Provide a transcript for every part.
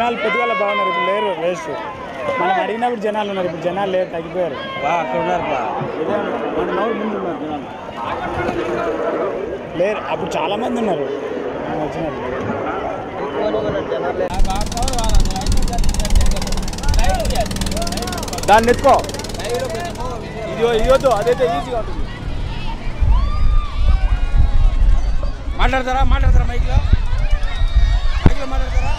జనాలు పొద్దుగాల బాగున్నారు, ఇప్పుడు లేరు వేస్ట్. మనం అడిగినప్పుడు జనాలు ఉన్నారు, ఇప్పుడు జనాలు లేరు, తగ్గిపోయారు. లేరు, అప్పుడు చాలా మంది ఉన్నారు వచ్చినారు. దాన్ని ఎత్తుకో, ఇది ఇవ్వద్దు, అదైతే ఈజీగా ఉంటుంది. మాట్లాడతారా మైక్లో మాట్లాడతారా?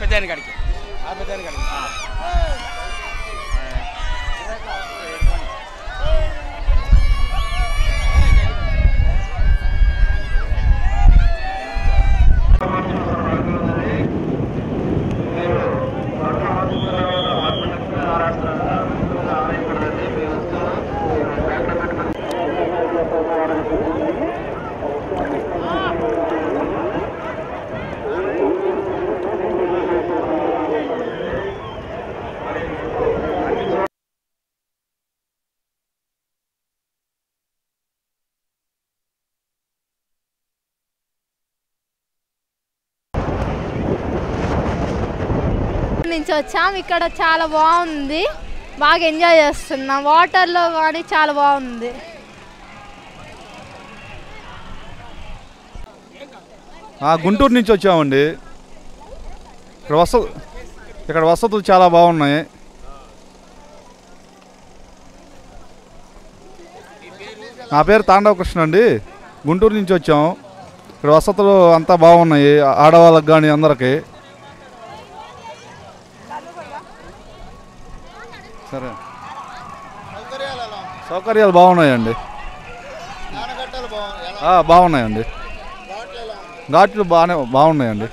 పెద్దాయన కాడికి నుంచి వచ్చాం. ఇక్కడ చాలా బాగుంది, బాగా ఎంజాయ్ చేస్తున్నాం. వాటర్లో కానీ చాలా బాగుంది. గుంటూరు నుంచి వచ్చామండి. ఇక్కడ వసతులు చాలా బాగున్నాయి. నా పేరు తాండవ కృష్ణ అండి. గుంటూరు నుంచి వచ్చాం. ఇక్కడ వసతులు అంతా బాగున్నాయి, ఆడవాళ్ళకి కానీ అందరికీ. సరే, సౌకర్యాలు బాగున్నాయండి. బాగున్నాయండి, ఘాట్లు బాగున్నాయండి.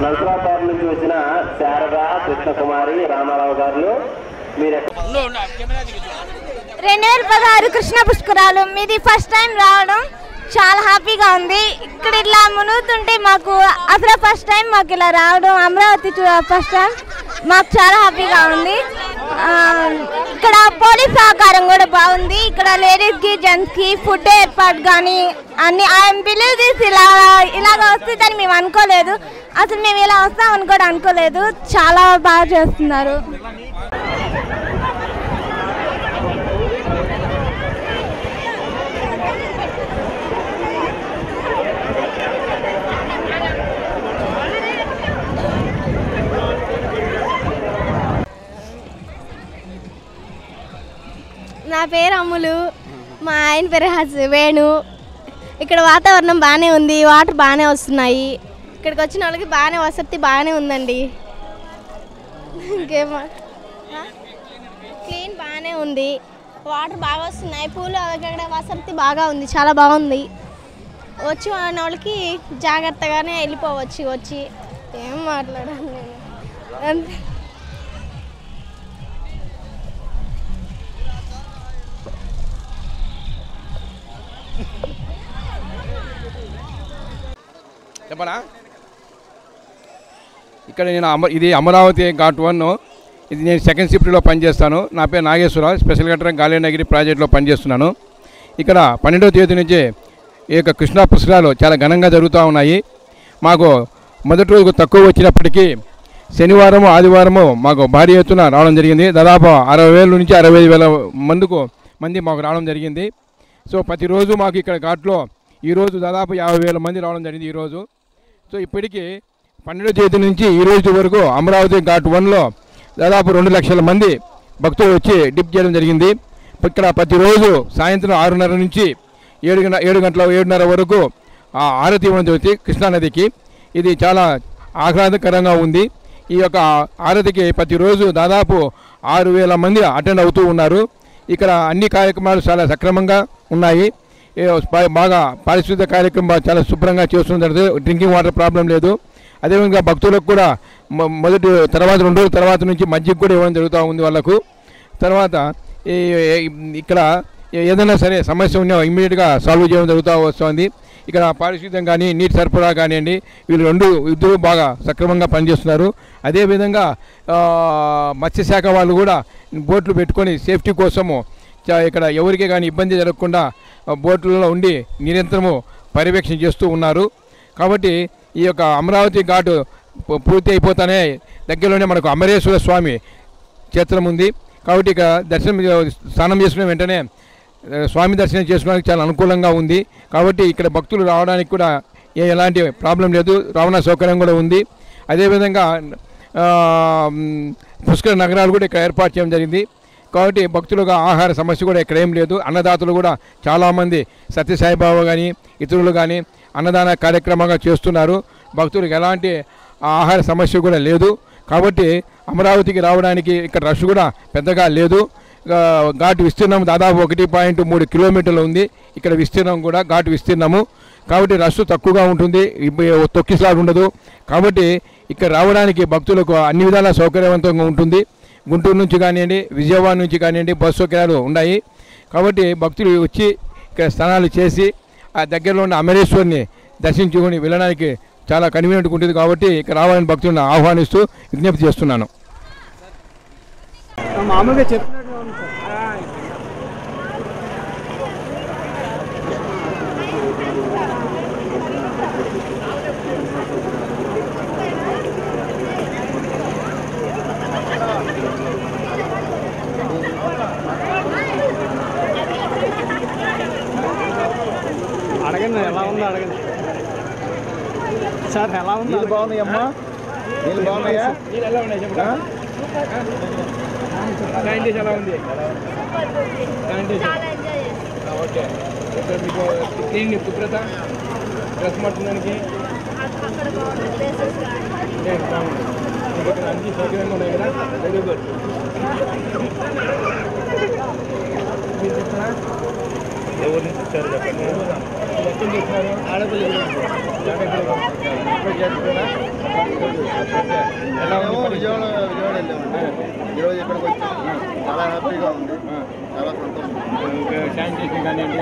నల్సాపూర్ నుంచి వచ్చిన శారద, కృష్ణకుమారి, రామారావు గారు, మీరు 2016 కృష్ణ పుష్కరాలు మీది ఫస్ట్ టైం రావడం చాలా హ్యాపీగా ఉంది. ఇక్కడ ఇట్లా మునుగుతుంటే మాకు అసలు ఫస్ట్ టైం మాకు ఇలా రావడం, అమరావతి ఫస్ట్ టైం మాకు చాలా హ్యాపీగా ఉంది. ఇక్కడ పోలీస్ సహకారం కూడా బాగుంది. ఇక్కడ లేడీస్కి జెంట్స్కి ఫుడ్ ఏర్పాటు కానీ అన్ని ఐఎమ్ బిలీవ్ దిస్ ఇలాగ వస్తుందని మేము అనుకోలేదు. అసలు మేము ఇలా వస్తామని కూడా అనుకోలేదు. చాలా బాగా చేస్తున్నారు. నా పేరు అమ్ములు, మా ఆయన పేరు వేణు. ఇక్కడ వాతావరణం బాగానే ఉంది, వాటర్ బాగానే వస్తున్నాయి. ఇక్కడికి వచ్చిన వాళ్ళకి బాగానే వసతి బాగానే ఉందండి. ఇంకేమో క్లీన్ బాగానే ఉంది, వాటర్ బాగా వస్తున్నాయి. పూలు అక్కడ వసతి బాగా ఉంది, చాలా బాగుంది. వచ్చి వాళ్ళకి జాగ్రత్తగానే వెళ్ళిపోవచ్చు. వచ్చి ఏం మాట్లాడాలి నేను అంతే. చెప్పనా? ఇక్కడ నేను ఇది అమరావతి ఘాట్ 1. ఇది నేను సెకండ్ షిఫ్ట్లో పనిచేస్తాను. నా పేరు నాగేశ్వరరావు, స్పెషల్ కలెక్టర్ గాలేనగిరి ప్రాజెక్టులో పనిచేస్తున్నాను. ఇక్కడ 12వ తేదీ నుంచి ఈ యొక్క కృష్ణా పుష్కరాలు చాలా ఘనంగా జరుగుతూ ఉన్నాయి. మాకు మొదటి రోజు తక్కువ వచ్చినప్పటికీ శనివారం ఆదివారము మాకు భారీ ఎత్తున రావడం జరిగింది. దాదాపు 60,000 నుంచి 65,000 మంది మాకు రావడం జరిగింది. సో ప్రతిరోజు మాకు ఇక్కడ ఘాట్లో ఈరోజు దాదాపు 50,000 మంది రావడం జరిగింది ఈరోజు. సో ఇప్పటికీ 12వ తేదీ నుంచి ఈ రోజు వరకు అమరావతి ఘాట్ 1లో దాదాపు 2 లక్షల మంది భక్తులు వచ్చి డిప్ చేయడం జరిగింది. ఇక్కడ ప్రతిరోజు సాయంత్రం 6:30 నుంచి 7:30 వరకు ఆరతి ఇవ్వడం జరుగుతుంది కృష్ణానదికి. ఇది చాలా ఆహ్లాదకరంగా ఉంది. ఈ యొక్క ఆరతికి ప్రతిరోజు దాదాపు 6,000 మంది అటెండ్ అవుతూ ఉన్నారు. ఇక్కడ అన్ని కార్యక్రమాలు చాలా సక్రమంగా ఉన్నాయి. బాగా పారిశుద్ధ్య కార్యక్రమం చాలా శుభ్రంగా చేస్తున్నారు. డ్రింకింగ్ వాటర్ ప్రాబ్లం లేదు. అదేవిధంగా భక్తులకు కూడా మొదటి తర్వాత 2 రోజుల తర్వాత నుంచి మజ్జిగ కూడా ఇవ్వడం జరుగుతూ ఉంది వాళ్ళకు. తర్వాత ఇక్కడ ఏదైనా సరే సమస్య ఉన్నా ఇమ్మీడియట్గా సాల్వ్ చేయడం జరుగుతూ వస్తుంది. ఇక్కడ పారిశుద్ధ్యం కానీ నీటి సరఫరా కానివ్వండి, వీళ్ళు ఇద్దరు బాగా సక్రమంగా పనిచేస్తున్నారు. అదేవిధంగా మత్స్యశాఖ వాళ్ళు కూడా బోట్లు పెట్టుకొని సేఫ్టీ కోసము ఇక్కడ ఎవరికి కానీ ఇబ్బంది జరగకుండా బోట్లలో ఉండి నిరంతరము పర్యవేక్షణ చేస్తూ ఉన్నారు. కాబట్టి ఈ యొక్క అమరావతి ఘాటు పూర్తి అయిపోతానే దగ్గరలోనే మనకు అమరేశ్వర స్వామి క్షేత్రం ఉంది. కాబట్టి ఇక స్నానం చేసుకునే వెంటనే స్వామి దర్శనం చేసుకోవడానికి చాలా అనుకూలంగా ఉంది. కాబట్టి ఇక్కడ భక్తులు రావడానికి కూడా ఎలాంటి ప్రాబ్లం లేదు. రవాణా సౌకర్యం కూడా ఉంది. అదేవిధంగా పుష్కర నగరాలు కూడా ఇక్కడ ఏర్పాటు చేయడం జరిగింది. కాబట్టి భక్తులుగా ఆహార సమస్య కూడా ఇక్కడ ఏం లేదు. అన్నదాతలు కూడా చాలామంది సత్యసాయిబాబా కానీ ఇతరులు కానీ అన్నదాన కార్యక్రమంగా చేస్తున్నారు. భక్తులకు ఎలాంటి ఆహార సమస్య కూడా లేదు. కాబట్టి అమరావతికి రావడానికి ఇక్కడ రష్ కూడా పెద్దగా లేదు. ఘాటు విస్తీర్ణం దాదాపు 1.3 కిలోమీటర్లు ఉంది. ఇక్కడ విస్తీర్ణం కూడా ఘాటు విస్తీర్ణము. కాబట్టి రష్ తక్కువగా ఉంటుంది, తొక్కిసలాట ఉండదు. కాబట్టి ఇక్కడ రావడానికి భక్తులకు అన్ని విధాల సౌకర్యవంతంగా ఉంటుంది. గుంటూరు నుంచి కానివ్వండి, విజయవాడ నుంచి కానివ్వండి బస్సు సౌకర్యాలు ఉన్నాయి. కాబట్టి భక్తులు వచ్చి ఇక్కడ స్నానాలు చేసి ఆ దగ్గరలో ఉన్న అమరేశ్వరిని దర్శించుకొని వెళ్ళడానికి చాలా కన్వీనియంట్గా ఉంటుంది. కాబట్టి ఇక్కడ రావాలని భక్తులను ఆహ్వానిస్తూ విజ్ఞప్తి చేస్తున్నాను. మామూలుగా చెప్పినట్టు అడగండి, ఎలా ఉందో అడగండి సార్. ఎలా ఉంది? బాగున్నాయమ్మా, నీళ్ళు బాగున్నాయా? ఎలా ఉన్నాయి చెప్పండి. ఎలా ఉంది? ఓకే. ఇక్కడ మీకు క్లీన్ శుభ్రత డ్రెస్ పట్టడానికి ఇక్కడ అన్ని సౌకర్యంగా ఉన్నాయి కదా. Very good. మీరు చెప్తారా? ఎవరి నుంచి ఇచ్చారు చెప్పండి. ఎక్కడ చేస్తున్నారు? ఆడపిల్లలు ఎలా ఉంది? విజయవాడ ఈరోజు ఇక్కడికి వచ్చాం. చాలా హ్యాపీగా ఉంది, చాలా సంతోషం. శానిటేషన్ కానివ్వండి,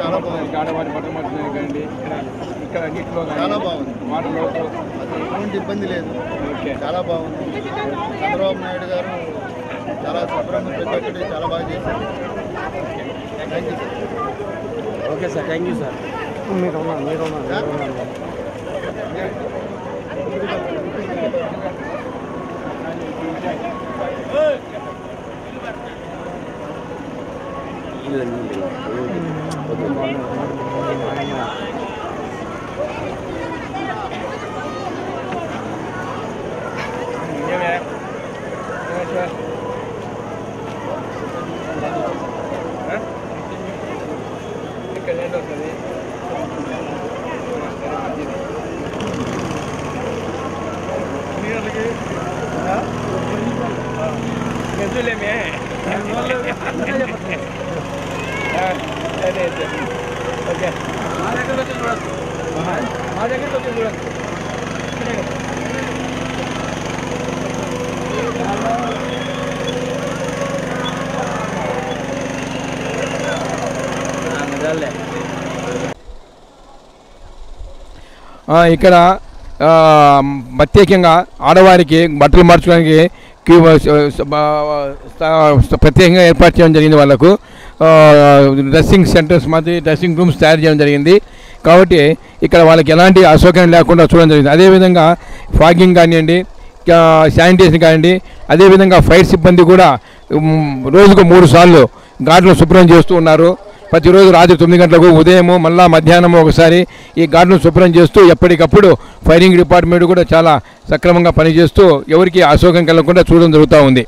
చాలా బాగుంది. ఆడవారి బట్టలు మార్చడానికి కానివ్వండి, ఇక్కడ నీటిలో చాలా బాగుంది. వాటర్లో అసలు ఎటువంటి ఇబ్బంది లేదు. ఓకే. చాలా బాగుంది. చంద్రబాబు నాయుడు గారు చాలా శుభ్రంగా ప్రతి ఒక్కటి చాలా బాగా చేశారు. Thank you sir. Okay sir, thank you sir. మీరు ఇక్కడ ప్రత్యేకంగా ఆడవారికి బట్టలు మార్చుకోవడానికి ప్రత్యేకంగా ఏర్పాటు చేయడం జరిగింది. వాళ్ళకు డ్రెస్సింగ్ సెంటర్స్ మాది డ్రెస్సింగ్ రూమ్స్ తయారు చేయడం జరిగింది. కాబట్టి ఇక్కడ వాళ్ళకి ఎలాంటి అసౌకర్యం లేకుండా చూడడం జరిగింది. అదేవిధంగా ఫాగింగ్ కానివ్వండి, శానిటేషన్ కానివ్వండి, అదేవిధంగా ఫైర్ సిబ్బంది కూడా రోజుకు 3 సార్లు ఘాట్లను శుభ్రం చేస్తూ ఉన్నారు. ప్రతిరోజు రాత్రి 9 గంటలకు, ఉదయము, మళ్ళా మధ్యాహ్నం ఒకసారి ఈ ఘాట్లను శుభ్రం చేస్తూ ఎప్పటికప్పుడు ఫైరింగ్ డిపార్ట్మెంట్ కూడా చాలా సక్రమంగా పనిచేస్తూ ఎవరికి అసౌకర్యం కలగకుండా చూడడం జరుగుతూ ఉంది.